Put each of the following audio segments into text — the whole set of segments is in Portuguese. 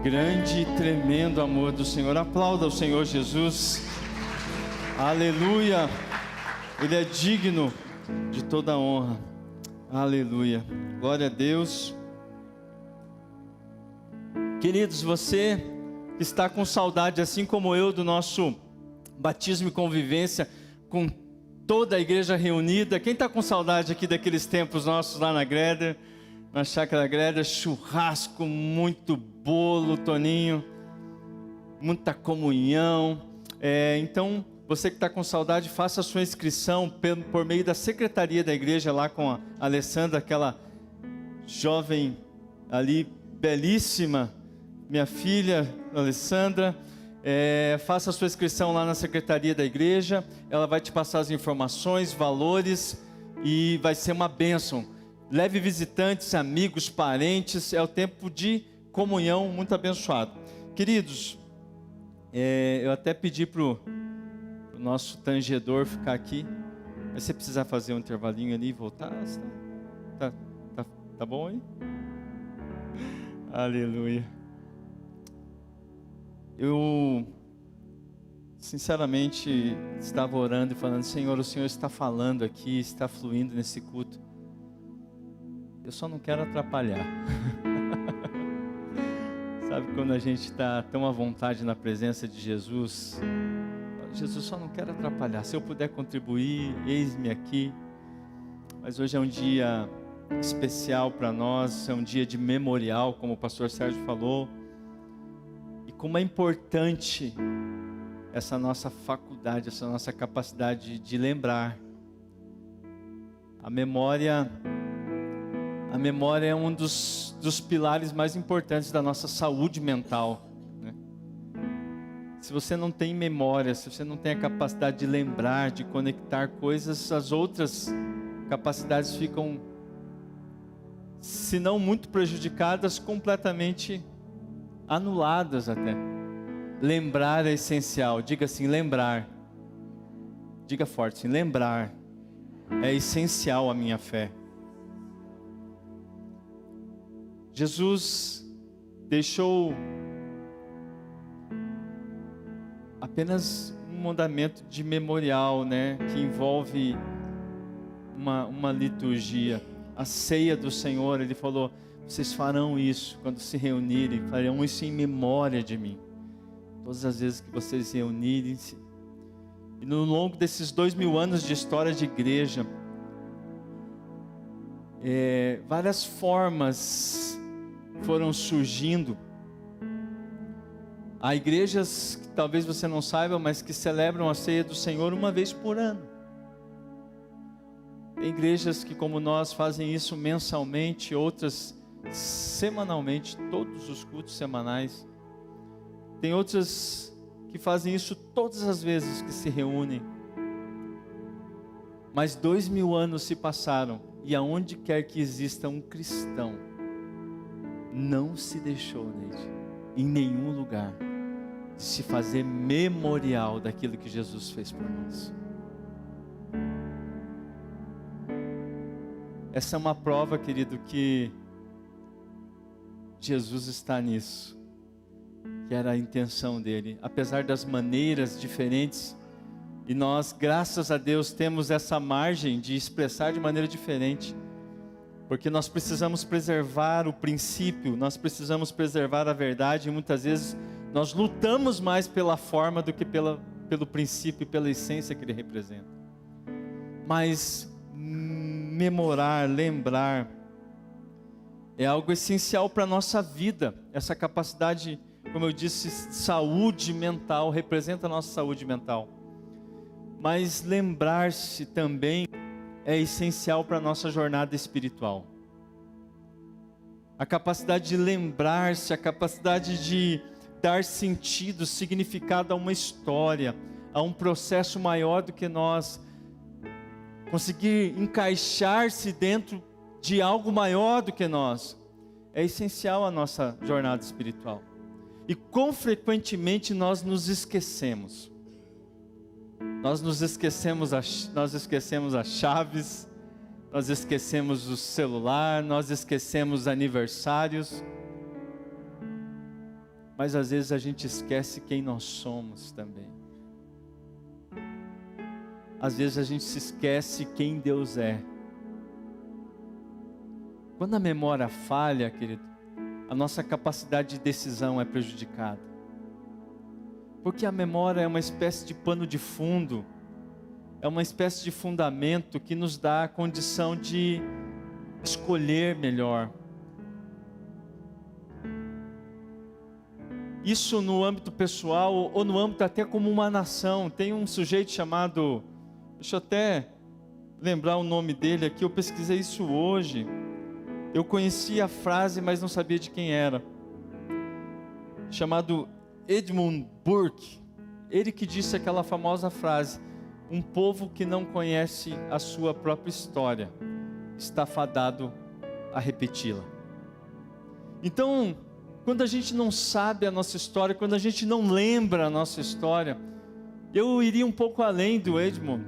Grande e tremendo amor do Senhor. Aplauda o Senhor Jesus. Aleluia. Ele é digno de toda honra. Aleluia. Glória a Deus. Queridos, você que está com saudade, assim como eu, do nosso batismo e convivência com toda a igreja reunida. Quem está com saudade aqui daqueles tempos nossos lá na Greder, na Chácara Greder? Churrasco, muito bolo, Toninho, muita comunhão. Então, você que está com saudade, faça a sua inscrição por meio da secretaria da igreja, lá com a Alessandra, aquela jovem ali, belíssima, minha filha, Alessandra. Faça a sua inscrição lá na secretaria da igreja. Ela vai te passar as informações, valores, e vai ser uma bênção. Leve visitantes, amigos, parentes. É o tempo de comunhão muito abençoado. Queridos, eu até pedi para o nosso tangedor ficar aqui. Mas se precisar fazer um intervalinho ali e voltar, tá bom aí? Aleluia. Eu, sinceramente, estava orando e falando: Senhor, o Senhor está falando aqui, está fluindo nesse culto. Eu só não quero atrapalhar. Sabe quando a gente está tão à vontade na presença de Jesus? Jesus, só não quero atrapalhar. Se eu puder contribuir, eis-me aqui. Mas hoje é um dia especial para nós, é um dia de memorial, como o pastor Sérgio falou. E como é importante essa nossa faculdade, essa nossa capacidade de lembrar. A memória é um dos pilares mais importantes da nossa saúde mental, né? Se você não tem memória, se você não tem a capacidade de lembrar, de conectar coisas, as outras capacidades ficam, se não muito prejudicadas, completamente anuladas até. Lembrar é essencial. Diga assim: lembrar. Diga forte assim: lembrar é essencial à minha fé. Jesus deixou apenas um mandamento de memorial, né, que envolve uma liturgia, a ceia do Senhor. Ele falou: vocês farão isso quando se reunirem, farão isso em memória de mim. Todas as vezes que vocês se reunirem-se. E no longo desses 2000 anos de história de igreja, várias formas foram surgindo. Há igrejas que talvez você não saiba, mas que celebram a ceia do Senhor uma vez por ano. Tem igrejas que, como nós, fazem isso mensalmente, outras semanalmente, todos os cultos semanais. Tem outras que fazem isso todas as vezes que se reúnem. Mas 2000 anos se passaram, e aonde quer que exista um cristão, não se deixou, Neide, em nenhum lugar, de se fazer memorial daquilo que Jesus fez por nós. Essa é uma prova, querido, que Jesus está nisso, que era a intenção dele, apesar das maneiras diferentes. E nós, graças a Deus, temos essa margem de expressar de maneira diferente, porque nós precisamos preservar o princípio, nós precisamos preservar a verdade, e muitas vezes nós lutamos mais pela forma do que pelo princípio, pela essência que ele representa. Mas memorar, lembrar, é algo essencial para a nossa vida. Essa capacidade, como eu disse, saúde mental, representa a nossa saúde mental. Mas lembrar-se também é essencial para a nossa jornada espiritual. A capacidade de lembrar-se, a capacidade de dar sentido, significado a uma história, a um processo maior do que nós, conseguir encaixar-se dentro de algo maior do que nós, é essencial à nossa jornada espiritual. E quão frequentemente nós nos esquecemos. Nós esquecemos as chaves, nós esquecemos o celular, nós esquecemos aniversários. mas às vezes a gente esquece quem nós somos também. Às vezes a gente se esquece quem Deus é. Quando a memória falha, querido, a nossa capacidade de decisão é prejudicada. Porque a memória é uma espécie de pano de fundo, é uma espécie de fundamento que nos dá a condição de escolher melhor. Isso no âmbito pessoal ou no âmbito até como uma nação. Tem um sujeito chamado, deixa eu até lembrar o nome dele aqui, eu pesquisei isso hoje. Eu conhecia a frase, mas não sabia de quem era. Chamado Edmund Burke. Ele que disse aquela famosa frase: um povo que não conhece a sua própria história está fadado a repeti-la. Então, quando a gente não sabe a nossa história, quando a gente não lembra a nossa história, eu iria um pouco além do Edmund.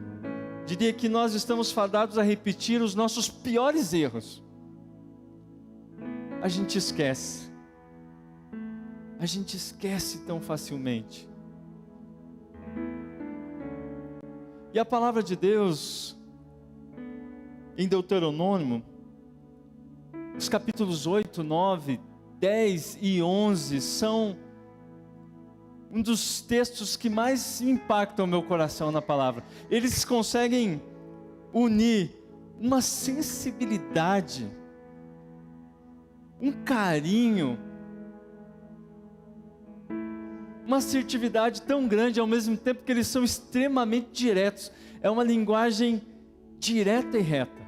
Diria que nós estamos fadados a repetir os nossos piores erros. A gente esquece. A gente esquece tão facilmente. E a palavra de Deus, em Deuteronômio, os capítulos 8, 9, 10 e 11, são um dos textos que mais impactam o meu coração na palavra. Eles conseguem unir uma sensibilidade, um carinho, uma assertividade tão grande, ao mesmo tempo que eles são extremamente diretos. É uma linguagem direta e reta.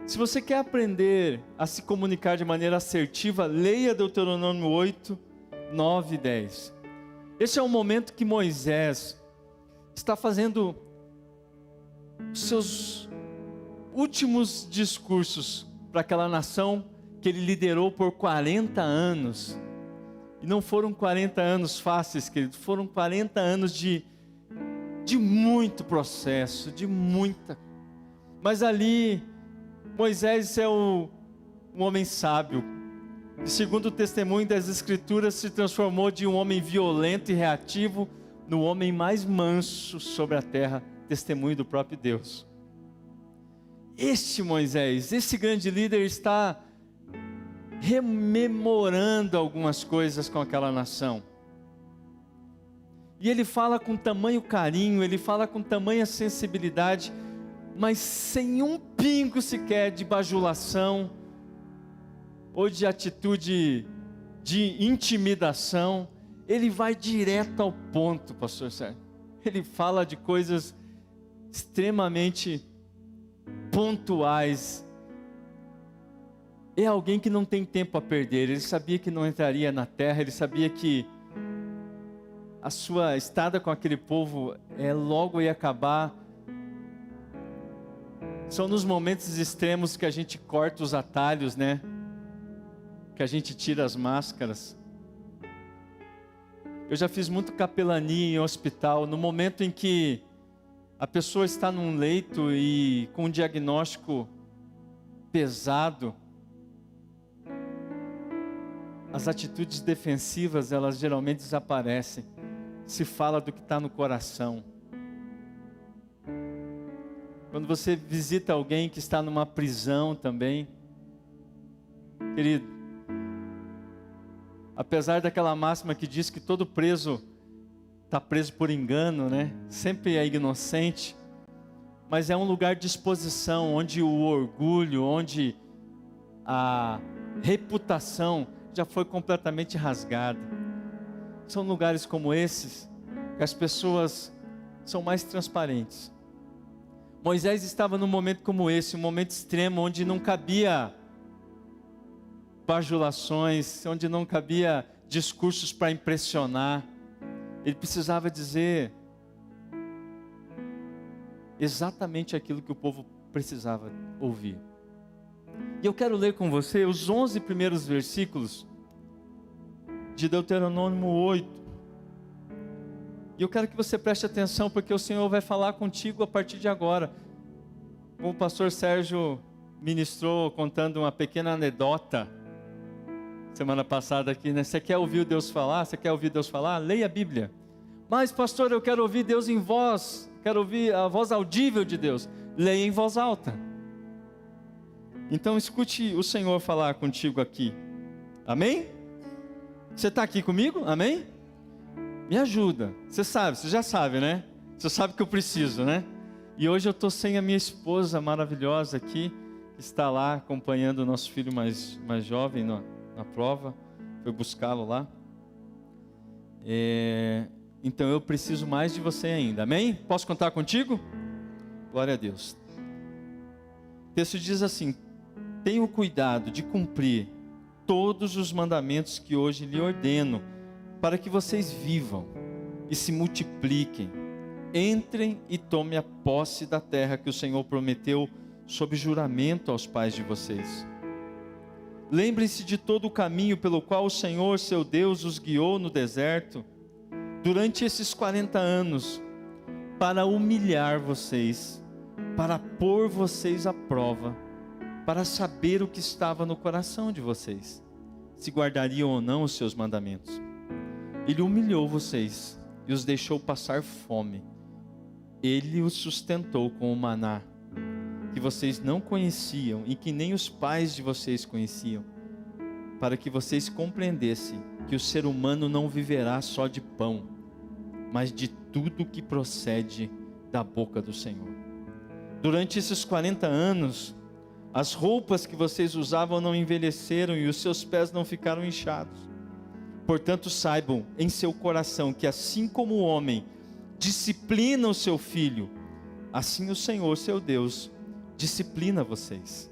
Se você quer aprender a se comunicar de maneira assertiva, leia Deuteronômio 8, 9 e 10. Esse é o momento que Moisés está fazendo os seus últimos discursos para aquela nação que ele liderou por 40 anos. E não foram 40 anos fáceis, querido, foram 40 anos de muito processo, de muita... Mas ali, Moisés é um homem sábio. E segundo o testemunho das Escrituras, se transformou de um homem violento e reativo no homem mais manso sobre a terra, testemunho do próprio Deus. Este Moisés, esse grande líder, está rememorando algumas coisas com aquela nação. E ele fala com tamanho carinho, ele fala com tamanha sensibilidade, mas sem um pingo sequer de bajulação ou de atitude de intimidação. Ele vai direto ao ponto, pastor Sérgio. Ele fala de coisas extremamente pontuais. É alguém que não tem tempo a perder. Ele sabia que não entraria na terra, ele sabia que a sua estada com aquele povo logo ia acabar. São nos momentos extremos que a gente corta os atalhos, né? Que a gente tira as máscaras. Eu já fiz muito capelania em hospital, no momento em que a pessoa está num leito e com um diagnóstico pesado, as atitudes defensivas, elas geralmente desaparecem. Se fala do que está no coração. Quando você visita alguém que está numa prisão também, querido, apesar daquela máxima que diz que todo preso está preso por engano, né? Sempre é inocente, mas é um lugar de exposição, onde o orgulho, onde a reputação já foi completamente rasgada. São lugares como esses que as pessoas são mais transparentes. Moisés estava num momento como esse, um momento extremo, onde não cabia bajulações, onde não cabia discursos para impressionar. Ele precisava dizer exatamente aquilo que o povo precisava ouvir. E eu quero ler com você os 11 primeiros versículos de Deuteronômio 8. E eu quero que você preste atenção, porque o Senhor vai falar contigo a partir de agora. Como o pastor Sérgio ministrou, contando uma pequena anedota semana passada aqui, né? Você quer ouvir Deus falar? Você quer ouvir Deus falar? Leia a Bíblia. Mas, pastor, eu quero ouvir Deus em voz, quero ouvir a voz audível de Deus. Leia em voz alta. Então escute o Senhor falar contigo aqui. Amém? Você está aqui comigo? Amém? Me ajuda. Você sabe, você já sabe, né? Você sabe que eu preciso, né? E hoje eu estou sem a minha esposa maravilhosa aqui, que está lá acompanhando o nosso filho mais jovem na prova. Foi buscá-lo lá. Então eu preciso mais de você ainda. Amém? Posso contar contigo? Glória a Deus. O texto diz assim: tenham cuidado de cumprir todos os mandamentos que hoje lhe ordeno, para que vocês vivam e se multipliquem, entrem e tomem a posse da terra que o Senhor prometeu sob juramento aos pais de vocês. Lembrem-se de todo o caminho pelo qual o Senhor, seu Deus, os guiou no deserto, durante esses 40 anos, para humilhar vocês, para pôr vocês à prova, para saber o que estava no coração de vocês, se guardariam ou não os seus mandamentos. Ele humilhou vocês e os deixou passar fome. Ele os sustentou com o maná, que vocês não conheciam e que nem os pais de vocês conheciam, para que vocês compreendessem que o ser humano não viverá só de pão, mas de tudo que procede da boca do Senhor. Durante esses 40 anos, as roupas que vocês usavam não envelheceram e os seus pés não ficaram inchados. Portanto, saibam em seu coração que assim como o homem disciplina o seu filho, assim o Senhor, seu Deus, disciplina vocês.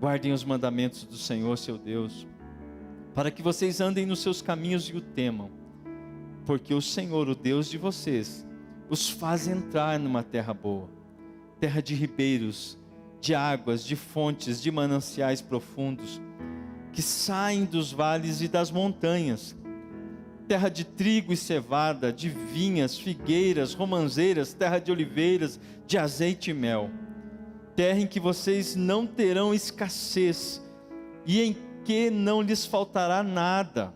Guardem os mandamentos do Senhor, seu Deus, para que vocês andem nos seus caminhos e o temam, porque o Senhor, o Deus de vocês, os faz entrar numa terra boa, terra de ribeiros, de águas, de fontes, de mananciais profundos, que saem dos vales e das montanhas, terra de trigo e cevada, de vinhas, figueiras, romãzeiras, terra de oliveiras, de azeite e mel, terra em que vocês não terão escassez e em que não lhes faltará nada,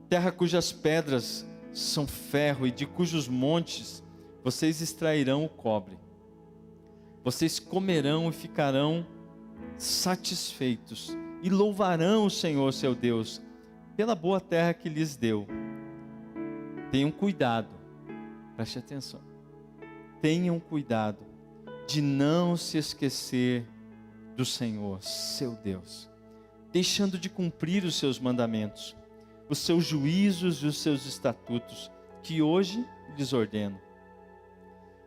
terra cujas pedras são ferro e de cujos montes vocês extrairão o cobre. Vocês comerão e ficarão satisfeitos e louvarão o Senhor, seu Deus, pela boa terra que lhes deu. Tenham cuidado, preste atenção, tenham cuidado de não se esquecer do Senhor, seu Deus, deixando de cumprir os seus mandamentos, os seus juízos e os seus estatutos, que hoje lhes ordeno.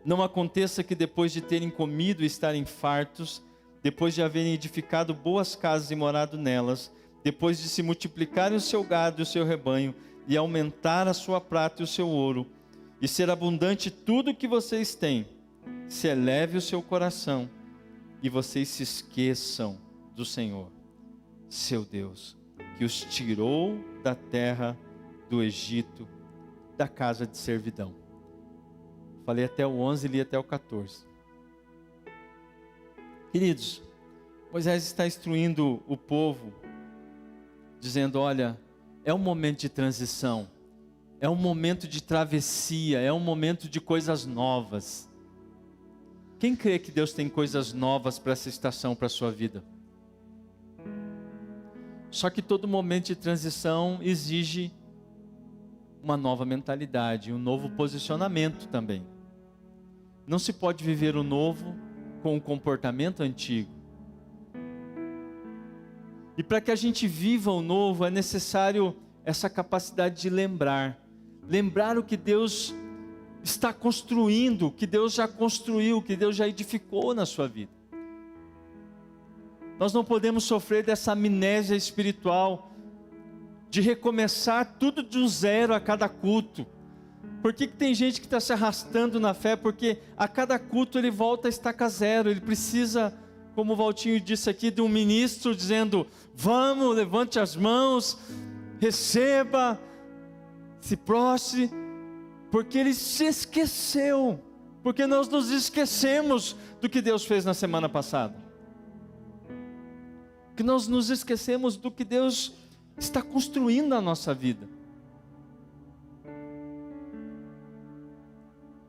Não aconteça que depois de terem comido e estarem fartos, depois de haverem edificado boas casas e morado nelas, depois de se multiplicarem o seu gado e o seu rebanho, e aumentar a sua prata e o seu ouro, e ser abundante tudo o que vocês têm, se eleve o seu coração, e vocês se esqueçam do Senhor, seu Deus, que os tirou da terra do Egito, da casa de servidão. Falei até o 11 e li até o 14. Queridos, Moisés está instruindo o povo, dizendo: olha, é um momento de transição, é um momento de travessia, é um momento de coisas novas. Quem crê que Deus tem coisas novas para essa estação, para a sua vida? Só que todo momento de transição exige uma nova mentalidade, um novo posicionamento também. Não se pode viver o novo com o comportamento antigo. E para que a gente viva o novo, é necessário essa capacidade de lembrar o que Deus está construindo, o que Deus já construiu, o que Deus já edificou na sua vida. Nós não podemos sofrer dessa amnésia espiritual, de recomeçar tudo do zero a cada culto. Por que tem gente que está se arrastando na fé? Porque a cada culto ele volta a estaca zero. Ele precisa, como o Valtinho disse aqui, de um ministro dizendo: vamos, levante as mãos, receba, se prostre, porque ele se esqueceu, porque nós nos esquecemos do que Deus fez na semana passada, que nós nos esquecemos do que Deus está construindo a nossa vida.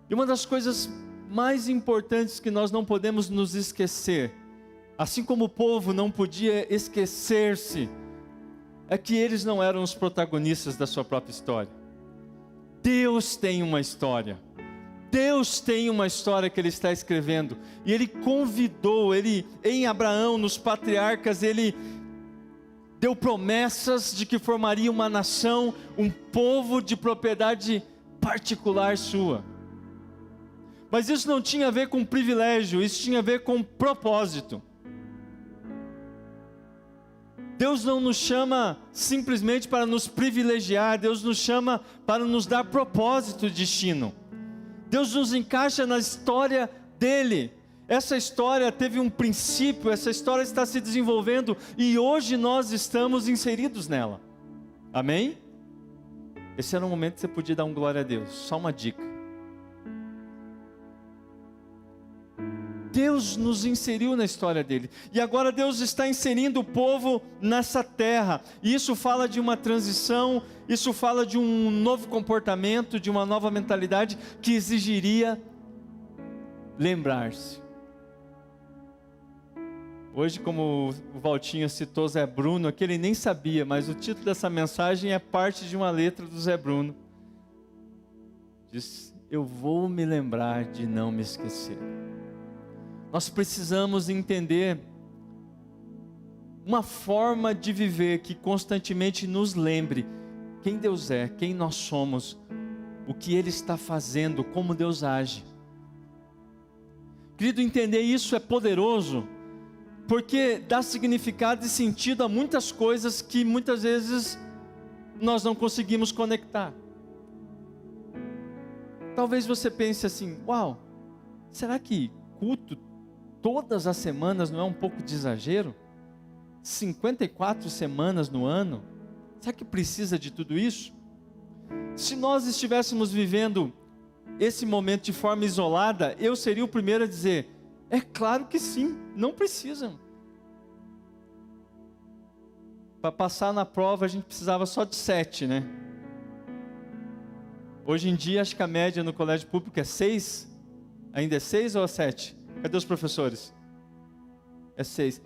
E uma das coisas mais importantes que nós não podemos nos esquecer, assim como o povo não podia esquecer-se, é que eles não eram os protagonistas da sua própria história. Deus tem uma história. Deus tem uma história que Ele está escrevendo, e Ele convidou, em Abraão, nos patriarcas, Ele deu promessas de que formaria uma nação, um povo de propriedade particular sua. Mas isso não tinha a ver com privilégio, isso tinha a ver com propósito. Deus não nos chama simplesmente para nos privilegiar, Deus nos chama para nos dar propósito e destino. Deus nos encaixa na história dEle. Essa história teve um princípio, essa história está se desenvolvendo e hoje nós estamos inseridos nela. Amém? Esse era um momento que você podia dar um glória a Deus. Só uma dica. Deus nos inseriu na história dele. E agora Deus está inserindo o povo nessa terra. E isso fala de uma transição, isso fala de um novo comportamento, de uma nova mentalidade que exigiria lembrar-se. Hoje, como o Valtinho citou Zé Bruno, aqui ele nem sabia, mas o título dessa mensagem é parte de uma letra do Zé Bruno. Diz: eu vou me lembrar de não me esquecer. Nós precisamos entender uma forma de viver que constantemente nos lembre quem Deus é, quem nós somos, o que Ele está fazendo, como Deus age. Querido, entender isso é poderoso, porque dá significado e sentido a muitas coisas que muitas vezes nós não conseguimos conectar. Talvez você pense assim: uau, será que culto todas as semanas não é um pouco de exagero? 54 semanas no ano? Será que precisa de tudo isso? Se nós estivéssemos vivendo esse momento de forma isolada, eu seria o primeiro a dizer: é claro que sim, não precisam. Para passar na prova a gente precisava só de 7, né? Hoje em dia acho que a média no colégio público é 6. Ainda é 6 ou é 7? Cadê os professores? É 6.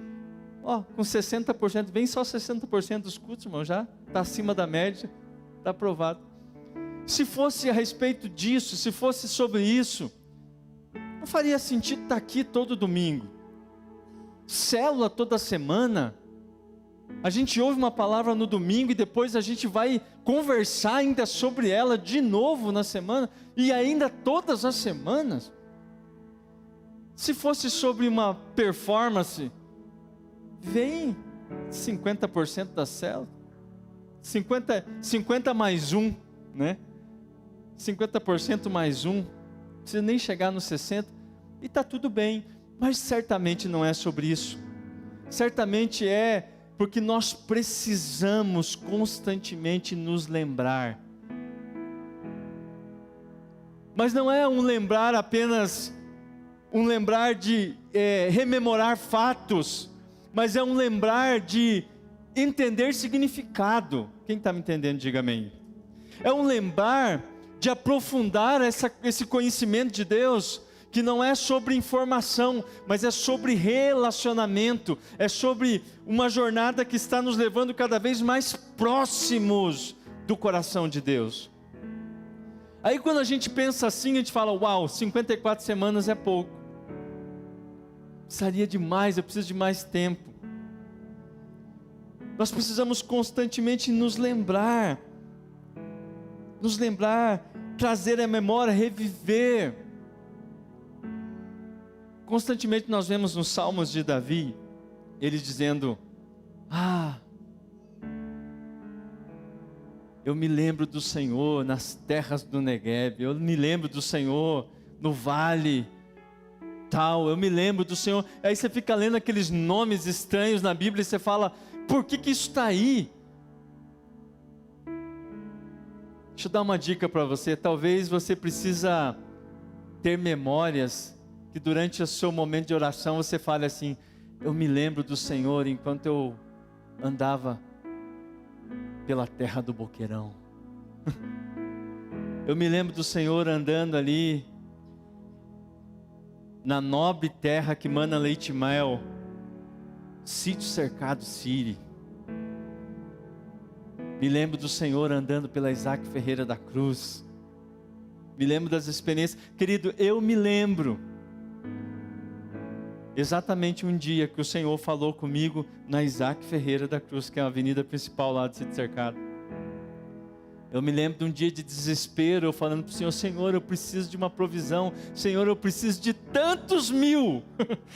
Com 60%, vem só 60% dos cultos, irmão, já está acima da média, está aprovado. Se fosse a respeito disso, se fosse sobre isso, não faria sentido estar aqui todo domingo. Célula toda semana, a gente ouve uma palavra no domingo e depois a gente vai conversar ainda sobre ela de novo na semana, e ainda todas as semanas. Se fosse sobre uma performance, vem 50% da célula, 50 mais 1, né? 50% mais 1, não precisa nem chegar nos 60%, e está tudo bem, mas certamente não é sobre isso. Certamente é porque nós precisamos constantemente nos lembrar. Mas não é um lembrar apenas um lembrar de rememorar fatos, mas é um lembrar de entender significado. Quem está me entendendo, diga amém. É um lembrar de aprofundar esse conhecimento de Deus, que não é sobre informação, mas é sobre relacionamento, é sobre uma jornada que está nos levando cada vez mais próximos do coração de Deus. Aí quando a gente pensa assim, a gente fala: uau, 54 semanas é pouco. Precisaria de mais, eu preciso de mais tempo. Nós precisamos constantemente nos lembrar, trazer à memória, reviver. Constantemente nós vemos nos Salmos de Davi, ele dizendo: eu me lembro do Senhor nas terras do Negueb, eu me lembro do Senhor no vale tal, eu me lembro do Senhor. Aí você fica lendo aqueles nomes estranhos na Bíblia e você fala: por que isso está aí? Deixa eu dar uma dica para você. Talvez você precisa ter memórias que durante o seu momento de oração você fale assim: eu me lembro do Senhor enquanto eu andava pela terra do Boqueirão. Eu me lembro do Senhor andando ali, na nobre terra que mana leite e mel, sítio cercado Siri. Me lembro do Senhor andando pela Isaac Ferreira da Cruz. Me lembro das experiências. Querido, eu me lembro exatamente um dia que o Senhor falou comigo na Isaac Ferreira da Cruz, que é a avenida principal lá do sítio cercado. Eu me lembro de um dia de desespero, eu falando para o Senhor: Senhor, eu preciso de uma provisão. Senhor, eu preciso de tantos mil.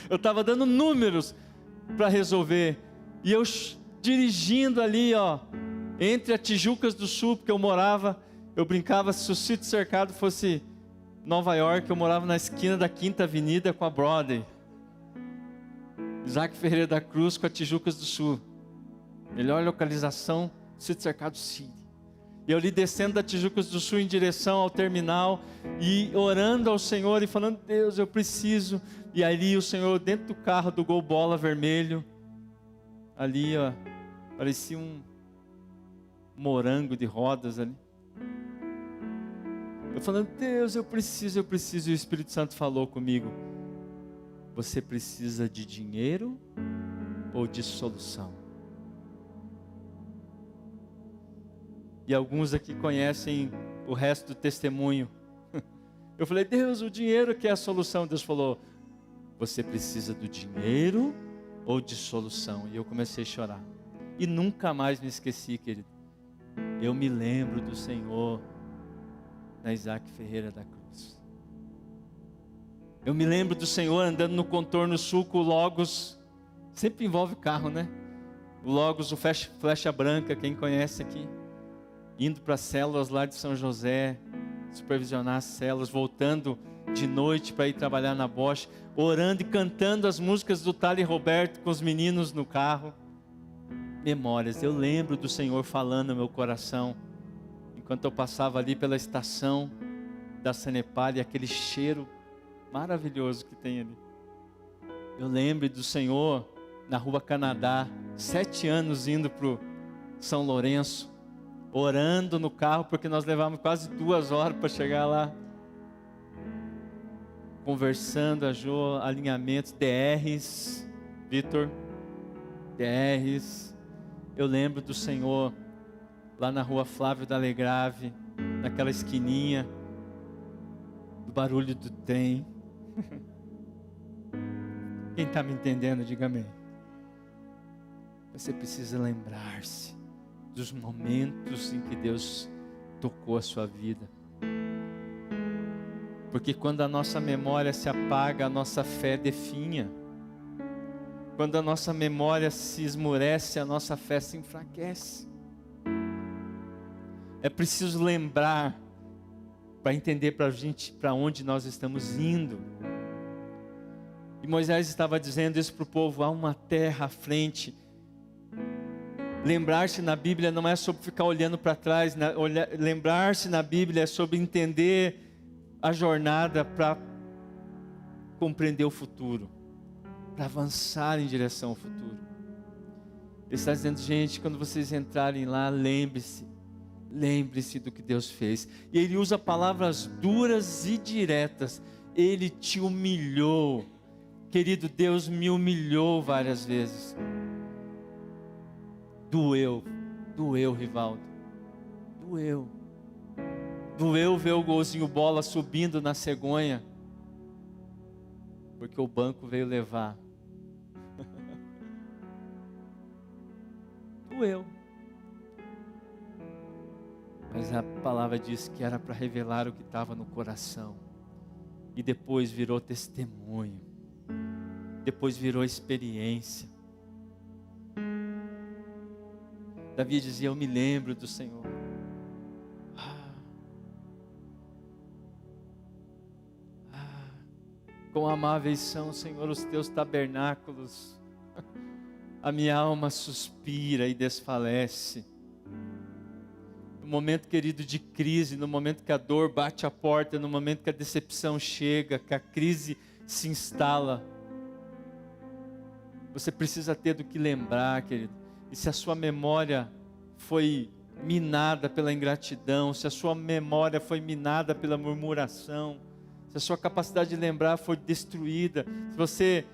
Eu estava dando números para resolver. E eu dirigindo ali, entre a Tijucas do Sul, porque eu morava, eu brincava, se o sítio cercado fosse Nova York, eu morava na esquina da 5ª Avenida com a Broadway. Isaac Ferreira da Cruz com a Tijucas do Sul. Melhor localização, sítio cercado Siri. E eu ali descendo da Tijucas do Sul em direção ao terminal e orando ao Senhor e falando: Deus, eu preciso. E ali o Senhor dentro do carro do Gol Bola vermelho, ali parecia um morango de rodas ali. Eu falando: Deus, eu preciso. E o Espírito Santo falou comigo: você precisa de dinheiro ou de solução? E alguns aqui conhecem o resto do testemunho. Eu falei: Deus, o dinheiro que é a solução. Deus falou: você precisa do dinheiro ou de solução? E eu comecei a chorar. E nunca mais me esqueci, querido. Eu me lembro do Senhor na Isaac Ferreira da Cruz. Eu me lembro do Senhor andando no contorno sul com o Logos. Sempre envolve carro, né? O Logos, o Flecha Branca, quem conhece aqui. Indo para as células lá de São José, supervisionar as células, voltando de noite para ir trabalhar na Bosch, orando e cantando as músicas do Thales Roberto com os meninos no carro. Memórias, eu lembro do Senhor falando no meu coração, enquanto eu passava ali pela estação da Sanepar e aquele cheiro maravilhoso que tem ali. Eu lembro do Senhor na Rua Canadá, 7 anos indo para o São Lourenço, orando no carro, porque nós levávamos quase 2 horas para chegar lá. Conversando, a Jo, alinhamentos, DRs, Vitor, DRs. Eu lembro do Senhor lá na Rua Flávio da Alegrave, naquela esquininha, do barulho do trem. Quem está me entendendo, diga amém. Você precisa lembrar-se dos momentos em que Deus tocou a sua vida. Porque quando a nossa memória se apaga, a nossa fé definha. Quando a nossa memória se esmurece, a nossa fé se enfraquece. É preciso lembrar para entender para a gente para onde nós estamos indo. E Moisés estava dizendo isso para o povo: há uma terra à frente. Lembrar-se na Bíblia não é sobre ficar olhando para trás, lembrar-se na Bíblia é sobre entender a jornada para compreender o futuro, para avançar em direção ao futuro. Ele está dizendo: gente, quando vocês entrarem lá, lembre-se do que Deus fez. E ele usa palavras duras e diretas. Ele te humilhou. Querido, Deus me humilhou várias vezes. Doeu, Rivaldo. Doeu ver o golzinho bola subindo na cegonha, porque o banco veio levar. Doeu. Mas a palavra diz que era para revelar o que estava no coração. E depois virou testemunho. Depois virou experiência. Davi dizia: eu me lembro do Senhor. Quão amáveis são, Senhor, os teus tabernáculos. A minha alma suspira e desfalece. No momento, querido, de crise, no momento que a dor bate a porta, no momento que a decepção chega, que a crise se instala, você precisa ter do que lembrar, querido. E se a sua memória foi minada pela ingratidão, se a sua memória foi minada pela murmuração, se a sua capacidade de lembrar foi destruída, se você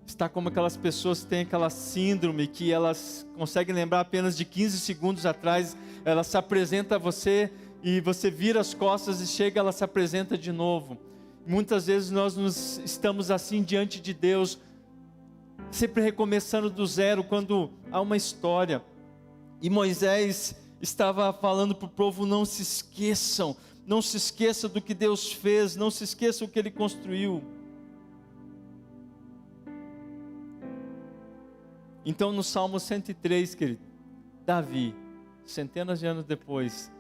está como aquelas pessoas que têm aquela síndrome que elas conseguem lembrar apenas de 15 segundos atrás, ela se apresenta a você e você vira as costas e chega, ela se apresenta de novo. Muitas vezes nós estamos assim diante de Deus, sempre recomeçando do zero quando há uma história. E Moisés estava falando para o povo: não se esqueçam, não se esqueça do que Deus fez, não se esqueça o que Ele construiu. Então no Salmo 103, querido, Davi, centenas de anos depois,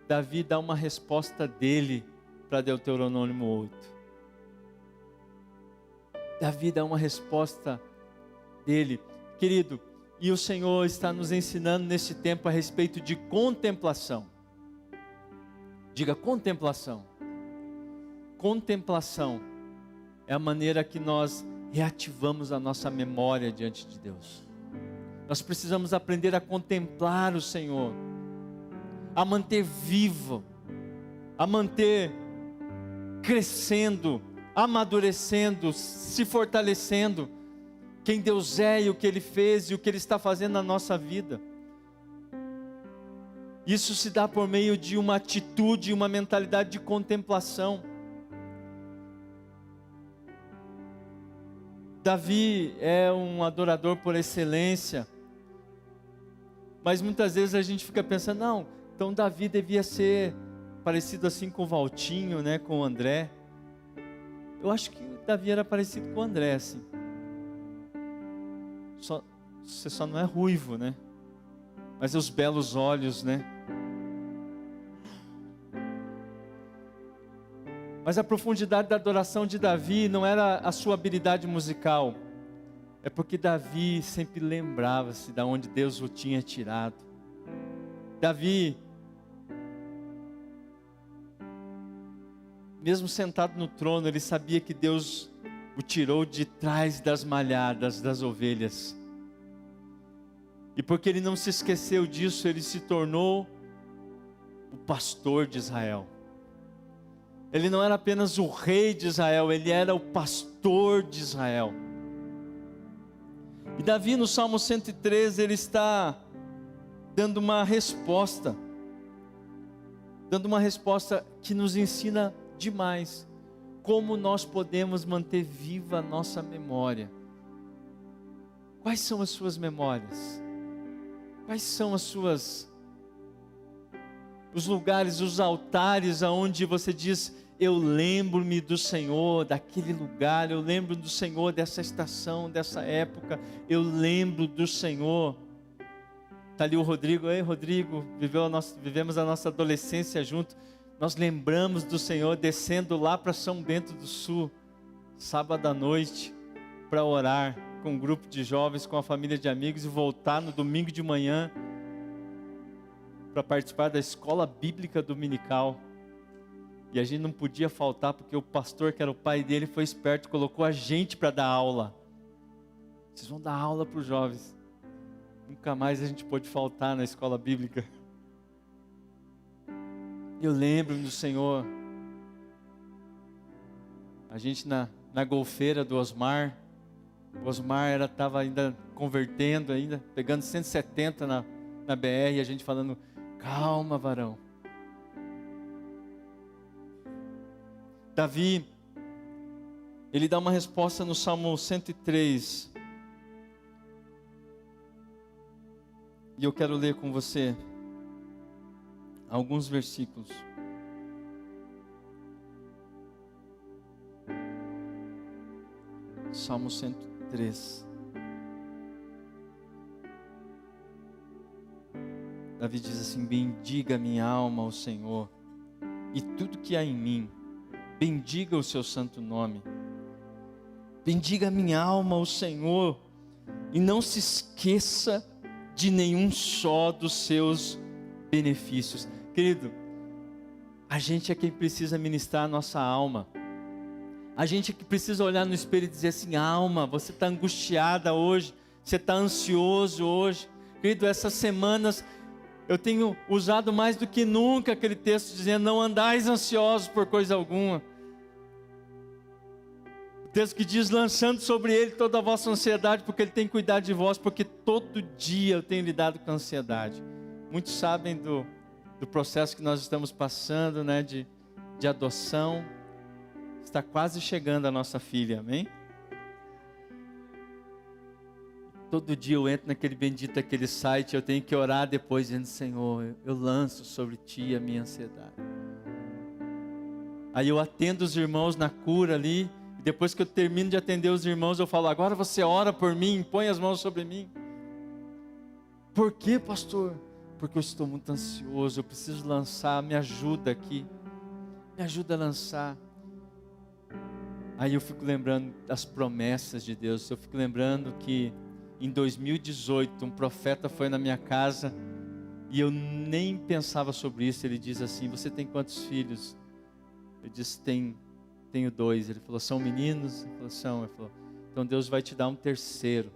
Davi dá uma resposta dele para Deuteronômio 8. Davi dá uma resposta dele, querido, e o Senhor está nos ensinando nesse tempo a respeito de contemplação. Diga contemplação. Contemplação é a maneira que nós reativamos a nossa memória diante de Deus. Nós precisamos aprender a contemplar o Senhor, a manter vivo, a manter crescendo, amadurecendo, se fortalecendo quem Deus é e o que Ele fez e o que Ele está fazendo na nossa vida. Isso se dá por meio de uma atitude, uma mentalidade de contemplação. Davi é um adorador por excelência, mas muitas vezes a gente fica pensando, não, então Davi devia ser parecido assim com o Valtinho, né, com o André. Eu acho que Davi era parecido com o André, assim. Você só não é ruivo, né? Mas os belos olhos, né? Mas a profundidade da adoração de Davi não era a sua habilidade musical. É porque Davi sempre lembrava-se de onde Deus o tinha tirado. Davi, mesmo sentado no trono, ele sabia que Deus o tirou de trás das malhadas das ovelhas. E porque ele não se esqueceu disso, ele se tornou o pastor de Israel. Ele não era apenas o rei de Israel, ele era o pastor de Israel. E Davi no Salmo 113, ele está dando uma resposta que nos ensina demais como nós podemos manter viva a nossa memória. Quais são as suas memórias? Quais são os lugares, os altares aonde você diz: eu lembro-me do Senhor, daquele lugar, eu lembro do Senhor dessa estação, dessa época, eu lembro do Senhor. Está ali o Rodrigo. Ei, Rodrigo, vivemos a nossa adolescência junto. Nós lembramos do Senhor descendo lá para São Bento do Sul, sábado à noite, para orar com um grupo de jovens, com a família de amigos, e voltar no domingo de manhã para participar da escola bíblica dominical. E a gente não podia faltar, porque o pastor, que era o pai dele, foi esperto, colocou a gente para dar aula. Vocês vão dar aula para os jovens. Nunca mais a gente pôde faltar na escola bíblica. Eu lembro do Senhor. A gente na golfeira do Osmar. O Osmar estava ainda convertendo, pegando 170 na BR, e a gente falando: calma, varão. Davi, ele dá uma resposta no Salmo 103. E eu quero ler com você alguns versículos. Salmo 103. Davi diz assim: bendiga minha alma ao Senhor, e tudo que há em mim, bendiga o seu santo nome. Bendiga minha alma ao Senhor, e não se esqueça de nenhum só dos seus benefícios. Querido, a gente é quem precisa ministrar a nossa alma. A gente é que precisa olhar no espelho e dizer assim: alma, você está angustiada hoje, você está ansioso hoje. Querido, essas semanas eu tenho usado mais do que nunca aquele texto dizendo: não andais ansiosos por coisa alguma. O texto que diz: lançando sobre Ele toda a vossa ansiedade, porque Ele tem cuidado de vós, porque todo dia eu tenho lidado com ansiedade. Muitos sabem do processo que nós estamos passando, né, de adoção. Está quase chegando a nossa filha, amém? Todo dia eu entro naquele bendito, aquele site, eu tenho que orar depois, dizendo: Senhor, eu lanço sobre Ti a minha ansiedade. Aí eu atendo os irmãos na cura ali, e depois que eu termino de atender os irmãos, eu falo: agora você ora por mim, põe as mãos sobre mim. Por quê, pastor? Porque eu estou muito ansioso, eu preciso lançar, me ajuda aqui, me ajuda a lançar. Aí eu fico lembrando das promessas de Deus, eu fico lembrando que em 2018 um profeta foi na minha casa, e eu nem pensava sobre isso. Ele diz assim: você tem quantos filhos? Eu disse: tenho 2. Ele falou: são meninos? Ele falou: são. Ele falou: então Deus vai te dar um terceiro.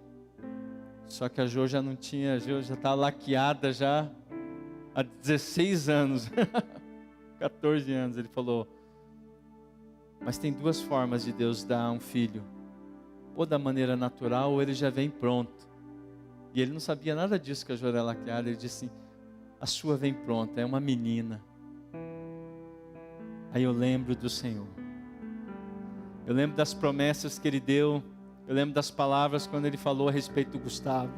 Só que a Jo já não tinha, a Jo já estava laqueada já há 16 anos, 14 anos. Ele falou: mas tem 2 formas de Deus dar um filho: ou da maneira natural, ou ele já vem pronto. E ele não sabia nada disso, que a Jo era laqueada. Ele disse assim: a sua vem pronta, é uma menina. Aí eu lembro do Senhor, eu lembro das promessas que Ele deu, eu lembro das palavras quando Ele falou a respeito do Gustavo.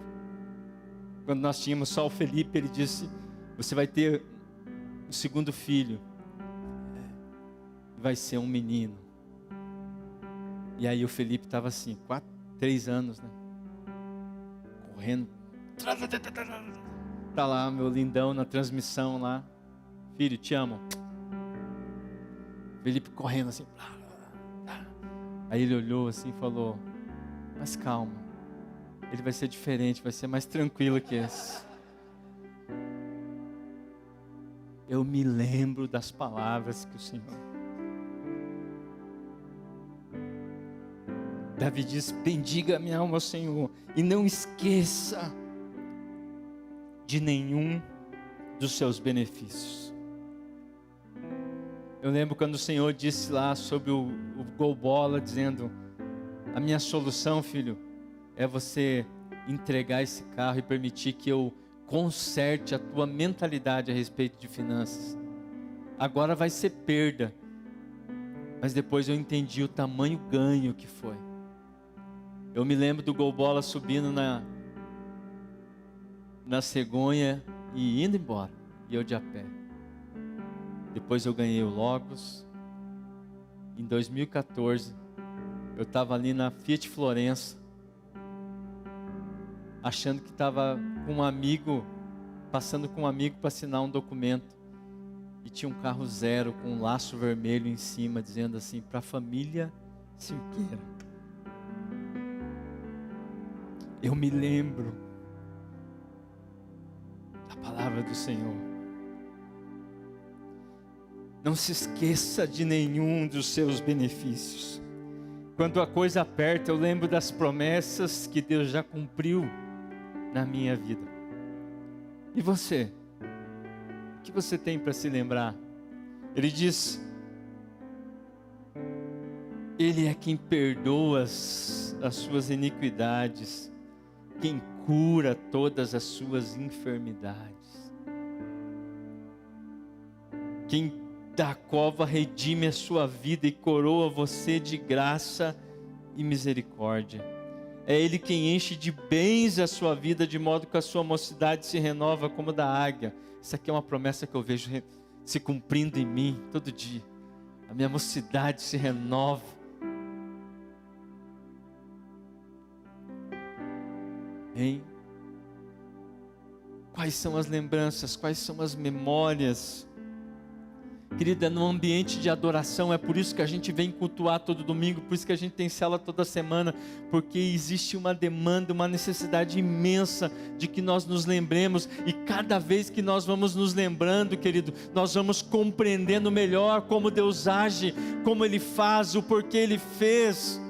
Quando nós tínhamos só o Felipe, Ele disse: você vai ter o segundo filho, vai ser um menino. E aí o Felipe estava assim, 3 anos, né? Correndo. Tá lá, meu lindão na transmissão lá: filho, te amo. Felipe correndo assim. Aí ele olhou assim e falou: mas calma, ele vai ser diferente, vai ser mais tranquilo que esse. Eu me lembro das palavras que o Senhor... Davi diz: bendiga minha alma ao Senhor, e não esqueça de nenhum dos seus benefícios. Eu lembro quando o Senhor disse lá sobre o Gol Bola, dizendo: a minha solução, filho, é você entregar esse carro e permitir que eu conserte a tua mentalidade a respeito de finanças. Agora vai ser perda, mas depois eu entendi o tamanho ganho que foi. Eu me lembro do Gol Bola subindo na cegonha e indo embora, e eu de a pé. Depois eu ganhei o Logos. Em 2014, eu estava ali na Fiat Florença, achando que estava com um amigo, passando com um amigo para assinar um documento, e tinha um carro 0 com um laço vermelho em cima, dizendo assim: para a família Cirqueira. Eu me lembro da palavra do Senhor: não se esqueça de nenhum dos seus benefícios. Quando a coisa aperta, eu lembro das promessas que Deus já cumpriu na minha vida. E você? O que você tem para se lembrar? Ele diz: Ele é quem perdoa as suas iniquidades, quem cura todas as suas enfermidades, quem da cova redime a sua vida e coroa você de graça e misericórdia. É Ele quem enche de bens a sua vida, de modo que a sua mocidade se renova como da águia. Isso aqui é uma promessa que eu vejo se cumprindo em mim todo dia. A minha mocidade se renova. Hein? Quais são as lembranças? Quais são as memórias? Querida, no ambiente de adoração, é por isso que a gente vem cultuar todo domingo, por isso que a gente tem célula toda semana, porque existe uma demanda, uma necessidade imensa de que nós nos lembremos, e cada vez que nós vamos nos lembrando, querido, nós vamos compreendendo melhor como Deus age, como Ele faz, o porquê Ele fez.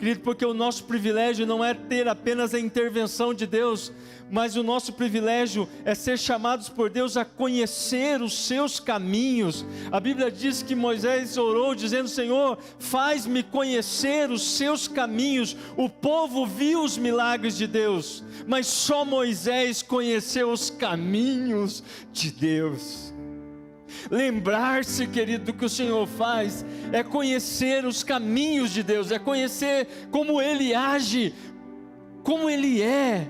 Querido, porque o nosso privilégio não é ter apenas a intervenção de Deus, mas o nosso privilégio é ser chamados por Deus a conhecer os seus caminhos. A Bíblia diz que Moisés orou dizendo: Senhor, faz-me conhecer os seus caminhos. O povo viu os milagres de Deus, mas só Moisés conheceu os caminhos de Deus. Lembrar-se, querido, do que o Senhor faz é conhecer os caminhos de Deus, é conhecer como Ele age, como Ele é.